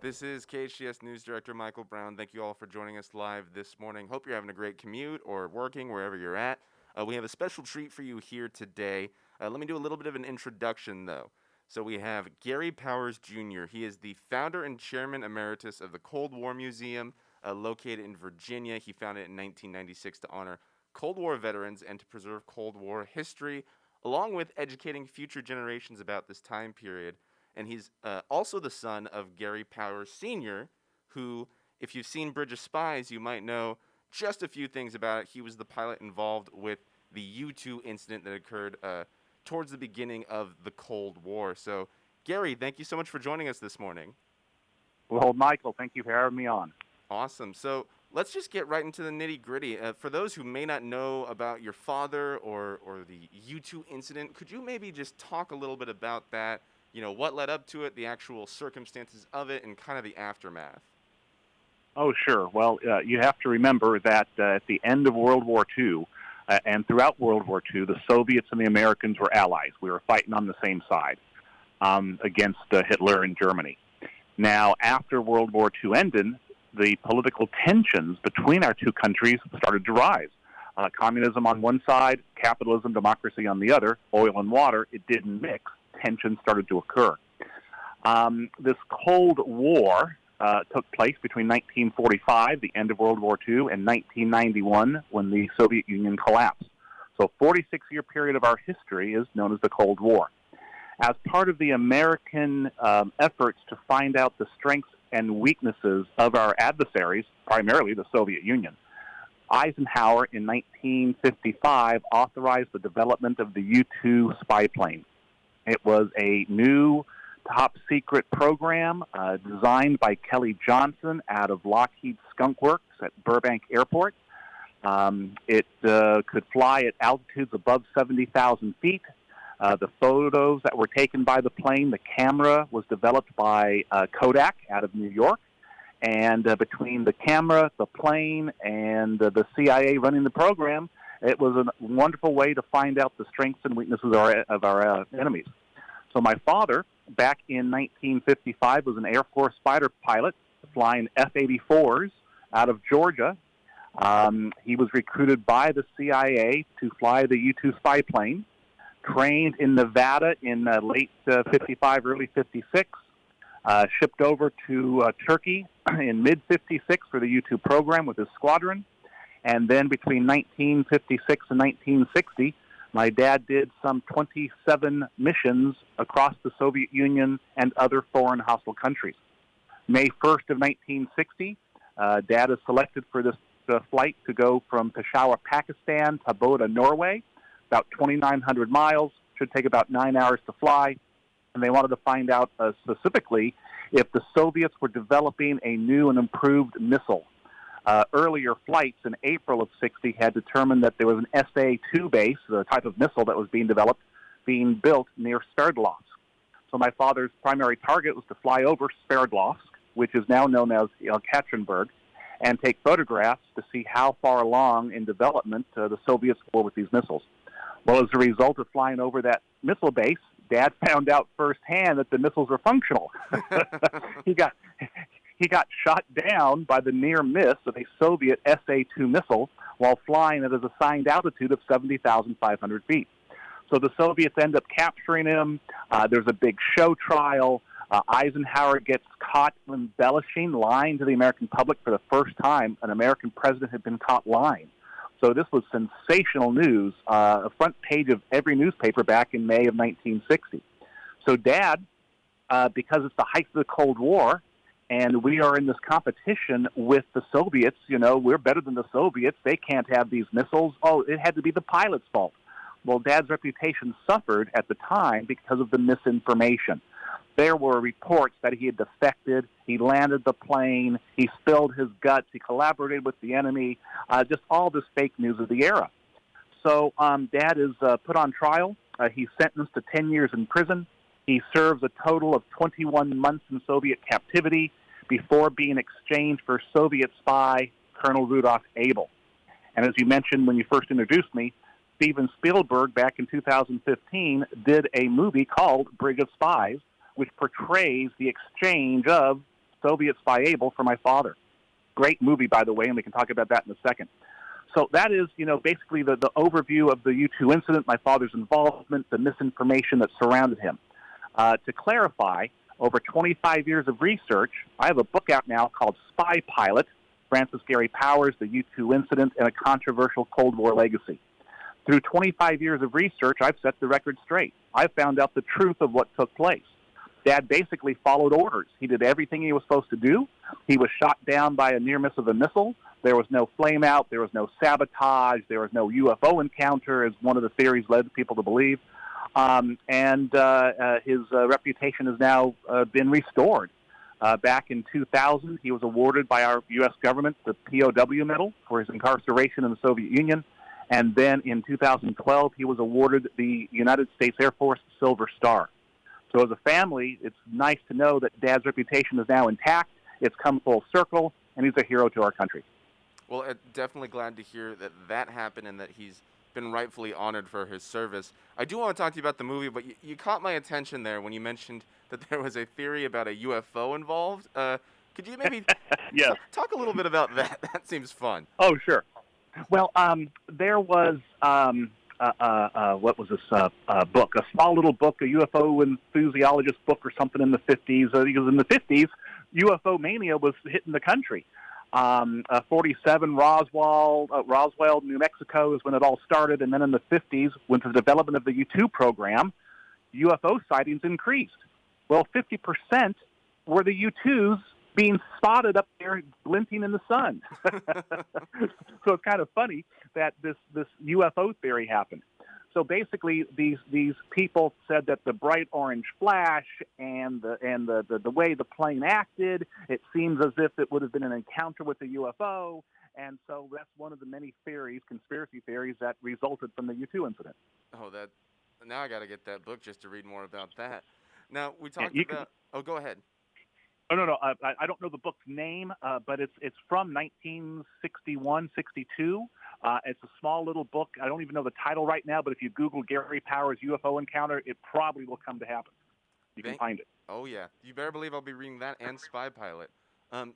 This is KHTS News Director Michael Brown. Thank you all for joining us live this morning. Hope you're having a great commute or working wherever you're at. We have a special treat for you here today. Let me do a little bit of an introduction, though. So we have Gary Powers Jr. He is the founder and chairman emeritus of the Cold War Museum, located in Virginia. He founded it in 1996 to honor Cold War veterans and to preserve Cold War history, along with educating future generations about this time period. And he's also the son of Gary Powers Sr., who, if you've seen Bridge of Spies, you might know just a few things about it. He was the pilot involved with the U-2 incident that occurred towards the beginning of the Cold War. So, Gary, thank you so much for joining us this morning. Well, Michael, thank you for having me on. Awesome. So let's just get right into the nitty gritty. For those who may not know about your father or the U2 incident, could you maybe just talk a little bit about that? You know, what led up to it, the actual circumstances of it, and kind of the aftermath? Oh, sure. Well, you have to remember that at the end of World War II and throughout World War II, the Soviets and the Americans were allies. We were fighting on the same side against Hitler and Germany. Now, after World War II ended, the political tensions between our two countries started to rise. Communism on one side, capitalism, democracy on the other, oil and water, it didn't mix. Tensions started to occur. This Cold War took place between 1945, the end of World War II, and 1991, when the Soviet Union collapsed. So 46-year period of our history is known as the Cold War. As part of the American efforts to find out the strengths and weaknesses of our adversaries, primarily the Soviet Union, Eisenhower in 1955 authorized the development of the U-2 spy plane. It was a new top-secret program designed by Kelly Johnson out of Lockheed Skunk Works at Burbank Airport. It could fly at altitudes above 70,000 feet. The photos that were taken by the plane, the camera was developed by Kodak out of New York. And between the camera, the plane, and the CIA running the program, it was a wonderful way to find out the strengths and weaknesses of our enemies. So my father, back in 1955, was an Air Force fighter pilot flying F-84s out of Georgia. He was recruited by the CIA to fly the U-2 spy plane, trained in Nevada in late 55, early 56, shipped over to Turkey in mid-56 for the U-2 program with his squadron. And then between 1956 and 1960, my dad did some 27 missions across the Soviet Union and other foreign hostile countries. May 1st of 1960, Dad is selected for this flight to go from Peshawar, Pakistan to Bodø, Norway, about 2,900 miles, should take about 9 hours to fly. And they wanted to find out specifically if the Soviets were developing a new and improved missile. Earlier flights in April of 60 had determined that there was an SA-2 base, the type of missile that was being developed, being built near Sverdlovsk. So my father's primary target was to fly over Sverdlovsk, which is now known as Yekaterinburg, and take photographs to see how far along in development the Soviets were with these missiles. Well, as a result of flying over that missile base, Dad found out firsthand that the missiles were functional. He got shot down by the near miss of a Soviet SA-2 missile while flying at his assigned altitude of 70,500 feet. So the Soviets end up capturing him. There's a big show trial. Eisenhower gets caught embellishing, lying to the American public for the first time. An American president had been caught lying. So this was sensational news, a front page of every newspaper back in May of 1960. So Dad, because it's the height of the Cold War, and we are in this competition with the Soviets, we're better than the Soviets. They can't have these missiles. Oh, it had to be the pilot's fault. Well, Dad's reputation suffered at the time because of the misinformation. There were reports that he had defected, he landed the plane, he spilled his guts, he collaborated with the enemy, just all this fake news of the era. So Dad is put on trial. He's sentenced to 10 years in prison. He serves a total of 21 months in Soviet captivity before being exchanged for Soviet spy Colonel Rudolf Abel. And as you mentioned when you first introduced me, Steven Spielberg, back in 2015, did a movie called Bridge of Spies, which portrays the exchange of Soviet spy able for my father. Great movie, by the way, and we can talk about that in a second. So that is, basically the overview of the U-2 incident, my father's involvement, the misinformation that surrounded him. To clarify, over 25 years of research, I have a book out now called Spy Pilot, Francis Gary Powers, the U-2 Incident, and a Controversial Cold War Legacy. Through 25 years of research, I've set the record straight. I've found out the truth of what took place. Dad basically followed orders. He did everything he was supposed to do. He was shot down by a near miss of a missile. There was no flame out. There was no sabotage. There was no UFO encounter, as one of the theories led people to believe. His reputation has now been restored. Back in 2000, he was awarded by our U.S. government the POW medal for his incarceration in the Soviet Union. And then in 2012, he was awarded the United States Air Force Silver Star. So as a family, it's nice to know that Dad's reputation is now intact. It's come full circle, and he's a hero to our country. Well, definitely glad to hear that happened and that he's been rightfully honored for his service. I do want to talk to you about the movie, but you caught my attention there when you mentioned that there was a theory about a UFO involved. Could you maybe Yes. talk a little bit about that? That seems fun. Oh, sure. Well, there was, what was this book? A small little book, a UFO enthusiologist book or something in the 50s. Because in the 50s, UFO Mania was hitting the country. 47 Roswell, New Mexico is when it all started. And then in the 50s, with the development of the U-2 program, UFO sightings increased. Well, 50% were the U-2s being spotted up there glinting in the sun. So it's kind of funny that this UFO theory happened. So basically, these people said that the bright orange flash and the way the plane acted, it seems as if it would have been an encounter with a UFO. And so that's one of the many theories, conspiracy theories, that resulted from the U-2 incident. Oh, now I got to get that book just to read more about that. Now, we talked about... Oh, go ahead. Oh, no. I don't know the book's name, but it's from 1961, 62. It's a small little book. I don't even know the title right now, but if you Google Gary Powers UFO encounter, it probably will come to happen. You can find it. Oh, yeah. You better believe I'll be reading that and Spy Pilot.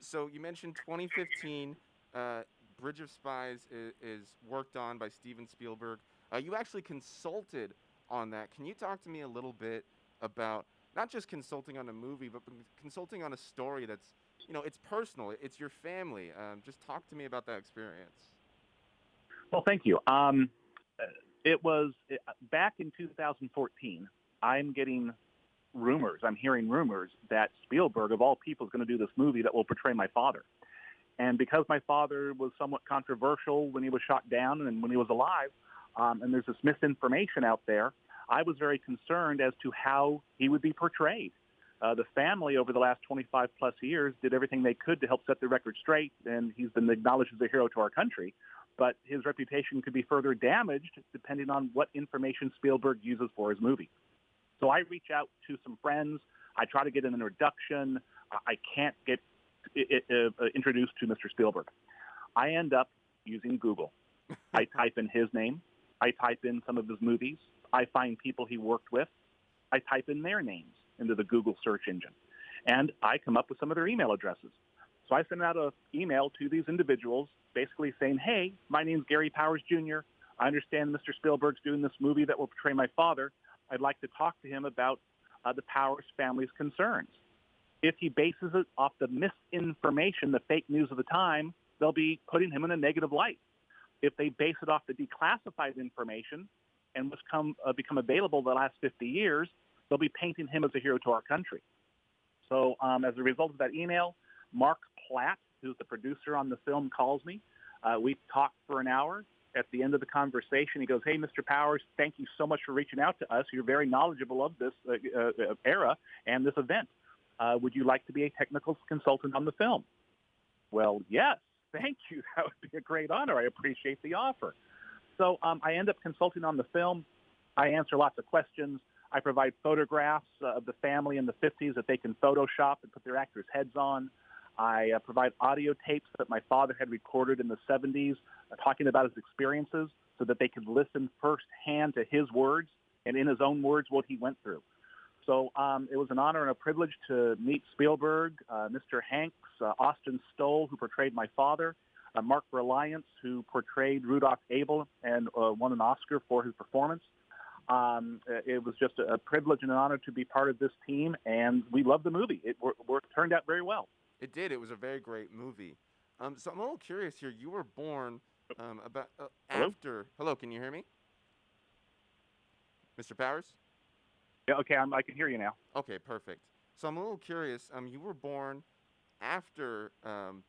So you mentioned 2015, Bridge of Spies is worked on by Steven Spielberg. You actually consulted on that. Can you talk to me a little bit about not just consulting on a movie, but consulting on a story that's, it's personal. It's your family. Just talk to me about that experience. Well, thank you. It was back in 2014. I'm hearing rumors that Spielberg, of all people, is going to do this movie that will portray my father. And because my father was somewhat controversial when he was shot down and when he was alive, and there's this misinformation out there, I was very concerned as to how he would be portrayed. The family over the last 25 plus years did everything they could to help set the record straight, and he's been acknowledged as a hero to our country. But his reputation could be further damaged depending on what information Spielberg uses for his movie. So I reach out to some friends. I try to get an introduction. I can't get introduced to Mr. Spielberg. I end up using Google. I type in his name. I type in some of his movies. I find people he worked with. I type in their names into the Google search engine. And I come up with some of their email addresses. So I send out an email to these individuals basically saying, hey, my name's Gary Powers Jr. I understand Mr. Spielberg's doing this movie that will portray my father. I'd like to talk to him about the Powers family's concerns. If he bases it off the misinformation, the fake news of the time, they'll be putting him in a negative light. If they base it off the declassified information and what's become available the last 50 years, they'll be painting him as a hero to our country. So as a result of that email, Mark Platt, who's the producer on the film, calls me. We talked for an hour. At the end of the conversation, he goes, hey, Mr. Powers, thank you so much for reaching out to us. You're very knowledgeable of this era and this event. Would you like to be a technical consultant on the film? Well, yes, thank you. That would be a great honor. I appreciate the offer. So I end up consulting on the film. I answer lots of questions. I provide photographs of the family in the 50s that they can Photoshop and put their actors' heads on. I provide audio tapes that my father had recorded in the 70s talking about his experiences so that they could listen firsthand to his words and in his own words what he went through. So it was an honor and a privilege to meet Spielberg, Mr. Hanks, Austin Stoll, who portrayed my father, Mark Reliance, who portrayed Rudolph Abel and won an Oscar for his performance. It was just a privilege and an honor to be part of this team, and we loved the movie. It turned out very well. It did. It was a very great movie. So I'm a little curious here. You were born about Hello? after. Hello, can you hear me, Mr. Powers? Yeah, okay, I can hear you now. Okay, perfect. So I'm a little curious. You were born after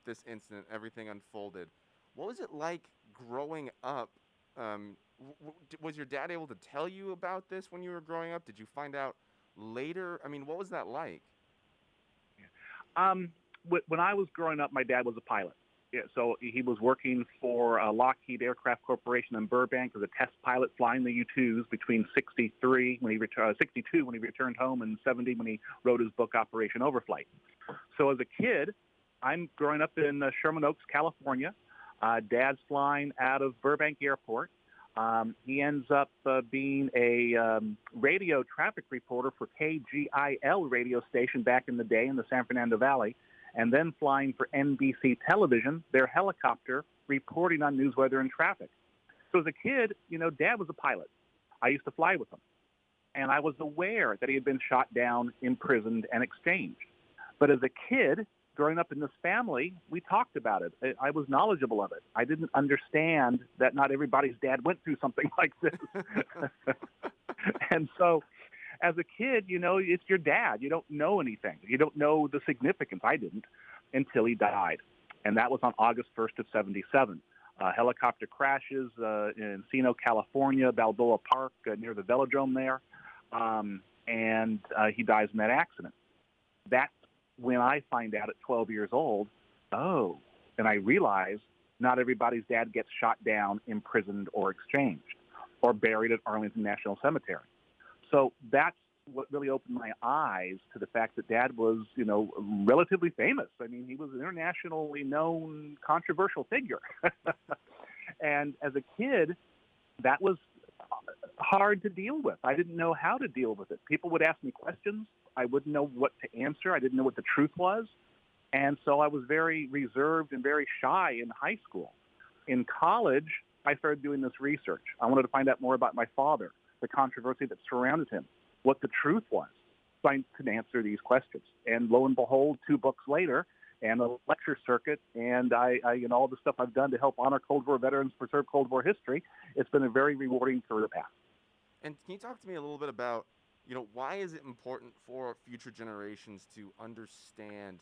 this incident, everything unfolded. What was it like growing up? Was your dad able to tell you about this when you were growing up? Did you find out later? I mean, what was that like? When I was growing up, my dad was a pilot. Yeah, so he was working for Lockheed Aircraft Corporation in Burbank as a test pilot flying the U-2s between 62 when he returned home, and 70 when he wrote his book Operation Overflight. So as a kid, I'm growing up in Sherman Oaks, California. Dad's flying out of Burbank Airport. He ends up being a radio traffic reporter for KGIL radio station back in the day in the San Fernando Valley, and then flying for NBC television, their helicopter, reporting on news, weather, and traffic. So as a kid, Dad was a pilot. I used to fly with him. And I was aware that he had been shot down, imprisoned, and exchanged. But as a kid, growing up in this family, we talked about it. I was knowledgeable of it. I didn't understand that not everybody's dad went through something like this. And so as a kid, it's your dad. You don't know anything. You don't know the significance. I didn't until he died. And that was on August 1st of 77. Helicopter crashes in Encino, California, Balboa Park, near the velodrome there. And he dies in that accident. That's when I find out at 12 years old, and I realize not everybody's dad gets shot down, imprisoned, or exchanged, or buried at Arlington National Cemetery. So that's what really opened my eyes to the fact that Dad was, relatively famous. I mean, he was an internationally known, controversial figure. And as a kid, that was hard to deal with. I didn't know how to deal with it. People would ask me questions. I wouldn't know what to answer. I didn't know what the truth was. And so I was very reserved and very shy in high school. In college, I started doing this research. I wanted to find out more about my father, the controversy that surrounded him, what the truth was, so I could answer these questions. And lo and behold, 2 books later, and a lecture circuit, and I all the stuff I've done to help honor Cold War veterans, preserve Cold War history, it's been a very rewarding career path. And can you talk to me a little bit about, why is it important for future generations to understand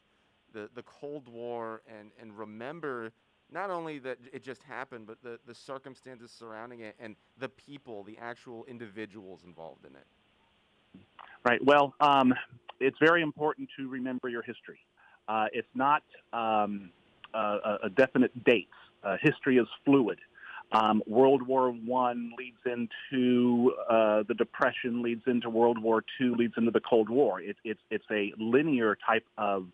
the Cold War and remember not only that it just happened, but the circumstances surrounding it and the people, the actual individuals involved in it? Right. Well, it's very important to remember your history. It's not a definite date. History is fluid. World War I leads into the Depression, leads into World War II, leads into the Cold War. It's a linear type of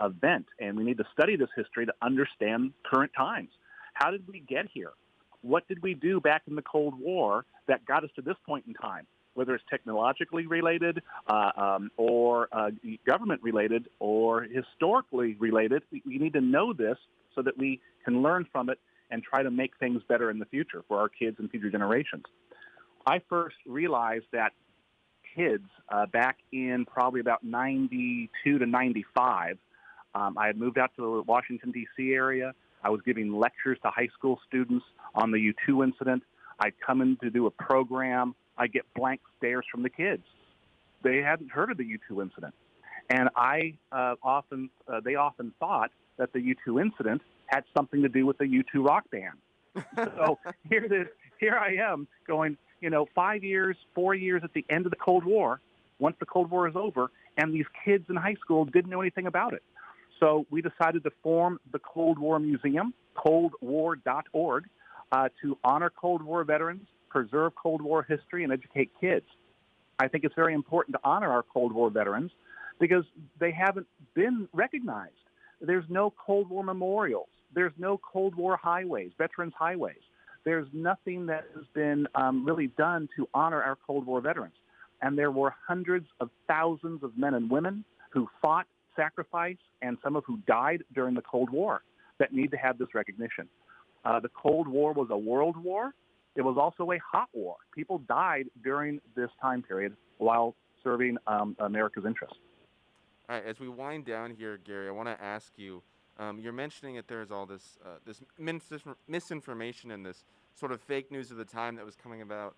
event, and we need to study this history to understand current times. How did we get here? What did we do back in the Cold War that got us to this point in time? Whether it's technologically related or government related or historically related, we need to know this so that we can learn from it and try to make things better in the future for our kids and future generations. I first realized that kids back in probably about 92 to 95, I had moved out to the Washington, D.C. area. I was giving lectures to high school students on the U-2 incident. I'd come in to do a program. I get blank stares from the kids. They hadn't heard of the U-2 incident. And they often thought that the U-2 incident had something to do with the U2 rock band. So here I am going, 4 years at the end of the Cold War, once the Cold War is over, and these kids in high school didn't know anything about it. So we decided to form the Cold War Museum, coldwar.org, to honor Cold War veterans, preserve Cold War history, and educate kids. I think it's very important to honor our Cold War veterans because they haven't been recognized. There's no Cold War memorials. There's no Cold War highways, veterans highways. There's nothing that has been really done to honor our Cold War veterans. and there were hundreds of thousands of men and women who fought, sacrificed, and some of who died during the Cold War that need to have this recognition. The Cold War was a world war. It was also a hot war. People died during this time period while serving America's interests. All right, as we wind down here, Gary, I want to ask you. You're mentioning that there's all this misinformation and this sort of fake news of the time that was coming about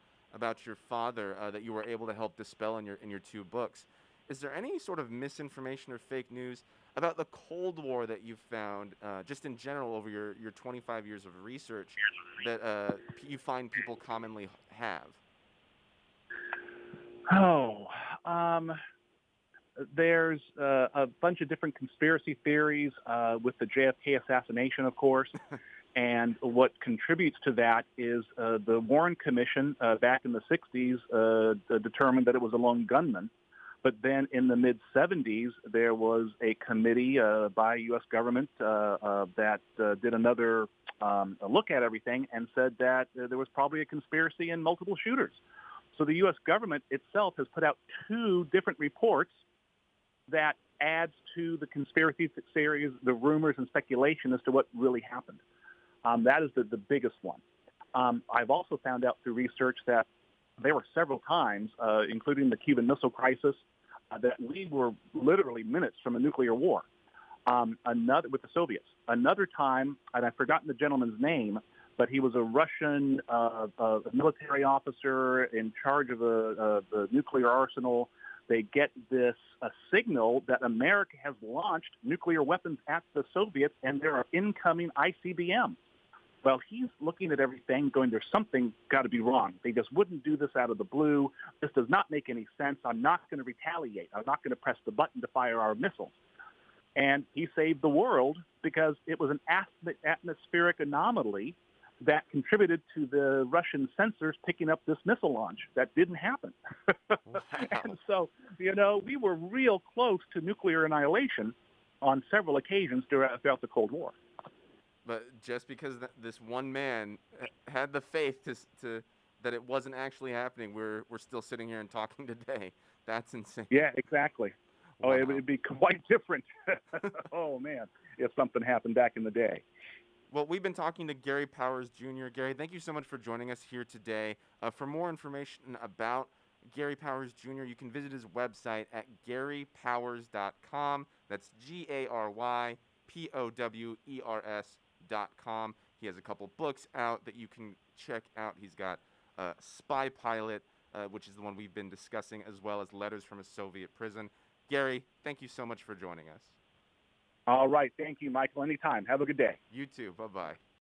your father that you were able to help dispel in your two books. Is there any sort of misinformation or fake news about the Cold War that you've found, just in general over your 25 years of research, that you find people commonly have? Oh, there's a bunch of different conspiracy theories with the JFK assassination, of course. And what contributes to that is the Warren Commission back in the 60s determined that it was a lone gunman. But then in the mid-'70s, there was a committee by U.S. government that did another look at everything and said that there was probably a conspiracy and multiple shooters. So the U.S. government itself has put out two different reports that adds to the conspiracy theories, the rumors and speculation as to what really happened. That is the biggest one. I've also found out through research that there were several times, including the Cuban Missile Crisis, that we were literally minutes from a nuclear war. Another with the Soviets. Another time, and I've forgotten the gentleman's name, but he was a Russian military officer in charge of the nuclear arsenal. They get this signal that America has launched nuclear weapons at the Soviets, and there are incoming ICBMs. Well, he's looking at everything going, there's something got to be wrong. They just wouldn't do this out of the blue. This does not make any sense. I'm not going to retaliate. I'm not going to press the button to fire our missiles. And he saved the world because it was an atmospheric anomaly that contributed to the Russian sensors picking up this missile launch. That didn't happen. Wow. And so, we were real close to nuclear annihilation on several occasions throughout the Cold War. But just because this one man had the faith to that it wasn't actually happening, we're still sitting here and talking today. That's insane. Yeah, exactly. Wow. Oh, it would be quite different. Oh, man, if something happened back in the day. Well, we've been talking to Gary Powers Jr. Gary, thank you so much for joining us here today. For more information about Gary Powers Jr., you can visit his website at garypowers.com. That's GaryPowers.com. He has a couple books out that you can check out. He's got Spy Pilot, which is the one we've been discussing, as well as Letters from a Soviet Prison. Gary, thank you so much for joining us. All right. Thank you, Michael. Anytime. Have a good day. You too. Bye-bye.